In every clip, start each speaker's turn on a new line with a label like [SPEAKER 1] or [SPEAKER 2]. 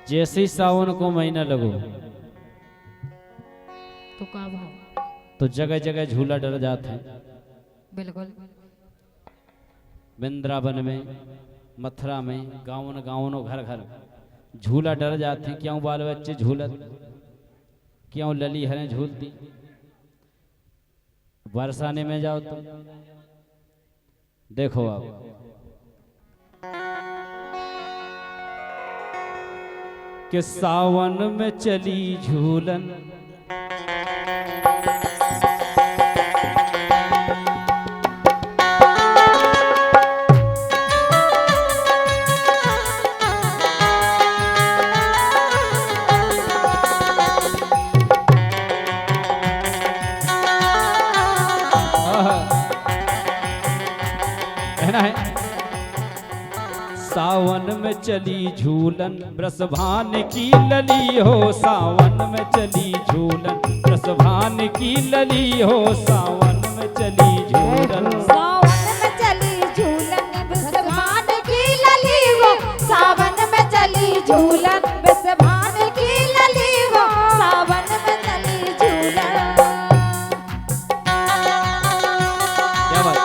[SPEAKER 1] जैसे ही सावन को महीना लगो
[SPEAKER 2] तो का भाव?
[SPEAKER 1] तो जगह जगह झूला डर जाते हैं।
[SPEAKER 2] बिल्कुल।
[SPEAKER 1] वृंदावन में, मथुरा में, गाँव गाँव घर घर झूला डर जाते हैं। क्यों बाल बच्चे झूलत, क्यों लली हरें झूलती। बरसाने में जाओ तो देखो आप, कि सावन में चली झूलन, कहना है सावन में चली झूलन, ब्रसभान की लली हो। सावन में चली झूलन, ब्रसभान की लली हो। सावन में चली झूलन,
[SPEAKER 3] सावन में चली झूलन, ब्रसभान की लली हो। सावन में चली झूलन, ब्रसभान की लली हो। सावन में चली झूलन।
[SPEAKER 1] क्या बात।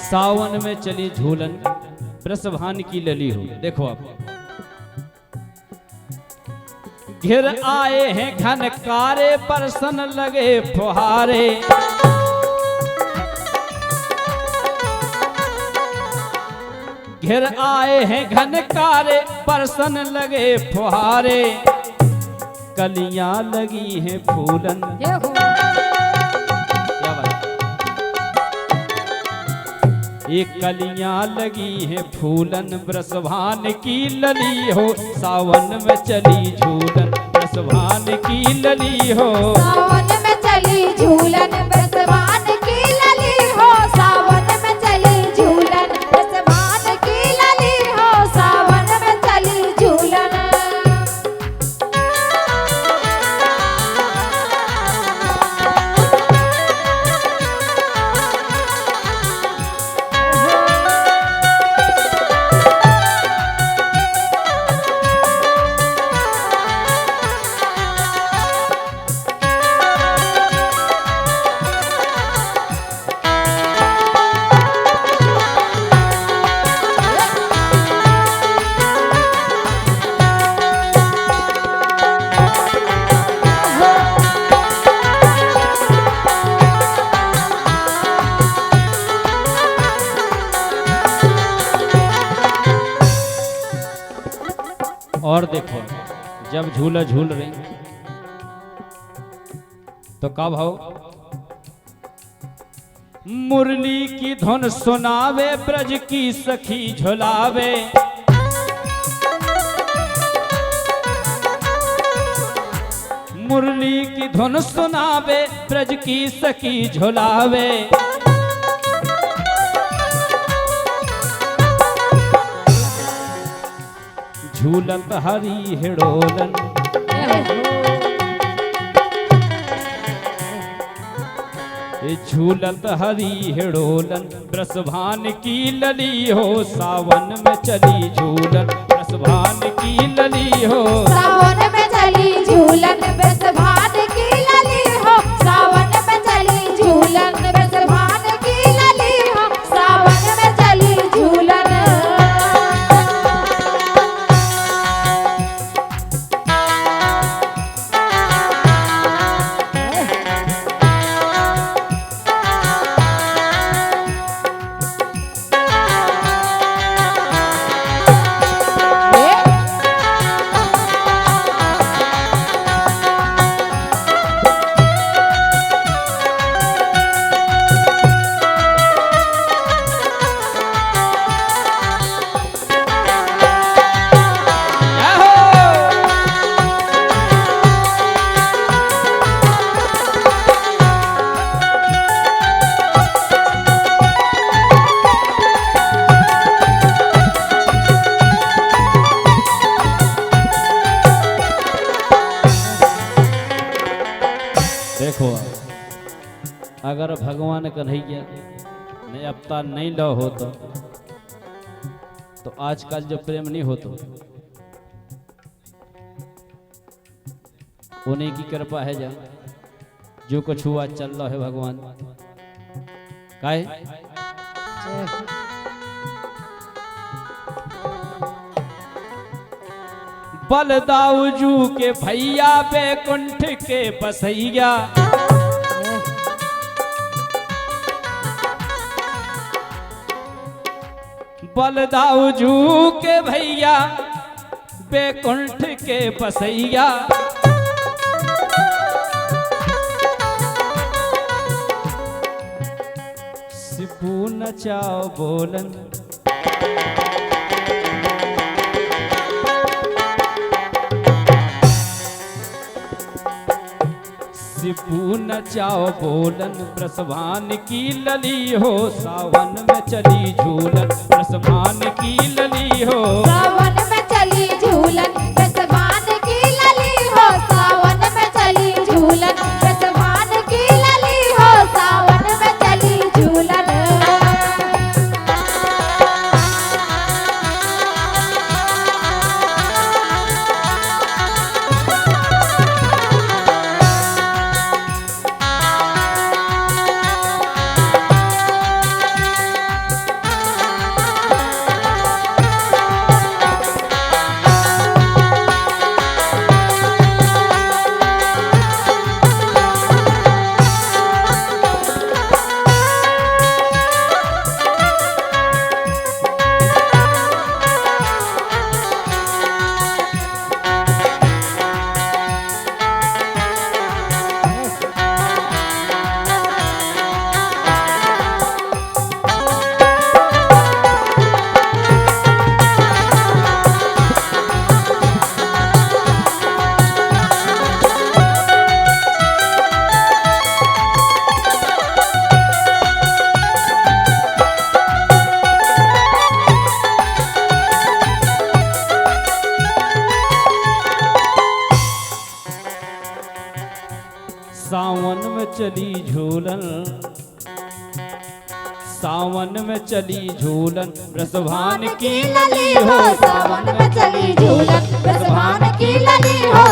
[SPEAKER 1] सावन में चली झूलन, ब्रसभान की लली हो। देखो आप, घिर आए हैं घन कारे, परसन लगे फुहारे। घिर आए हैं घन कारे, परसन लगे फुहारे। कलियां लगी हैं फूलन। क्या बात। ये कलियां लगी हैं फूलन, ब्रसभान की लली हो। सावन में चली झूलन, ब्रसभान की लली हो।
[SPEAKER 3] सावन में चली झूलन, ब्रसभान की लली हो। सावन में चली झूलन, ब्रसभान की लली हो। सावन में चली झूलन।
[SPEAKER 1] और देखो, जब झूला झूल रही तो कब हो मुरली की धुन सुनावे, ब्रज की सखी झुलावे। मुरली की धुन सुनावे, ब्रज की सखी झुलावे। झूलत हरी हिडोलन, झूलत हरी हिडोलन, ब्रसभान की लली हो। सावन में चली झूलन, ब्रसभान की लली हो।
[SPEAKER 3] सावन में चली झूलन, ब्रसभान की लली हो। सावन में चली झूलन, ब्रसभान की लली हो। सावन में चली झूलन।
[SPEAKER 1] अगर भगवान कन्हैया ने अवतार नहीं लो हो तो आजकल जो प्रेम नहीं हो तो उन्हीं की कृपा है जा जो कुछ हुआ चल रहा है भगवान काहे बलदाऊजू के भैया बैकुंठ के बसैया बलदाऊजू के भैया बैकुंठ के बसैया सिपू नचाओ बोलन सिपू नचाओ बोलन ब्रसभान की लली हो सावन में चली झूलन ब्रसभान की लली हो
[SPEAKER 3] सावन में चली झूलन ब्रसभान की लली हो सावन में चली झूलन ब्रसभान की लली हो सावन में चली झूलन
[SPEAKER 1] सावन में चली झूलन सावन में चली झूलन ब्रसभान की
[SPEAKER 3] लली हो सावन में चली झूलन ब्रसभान की लली हो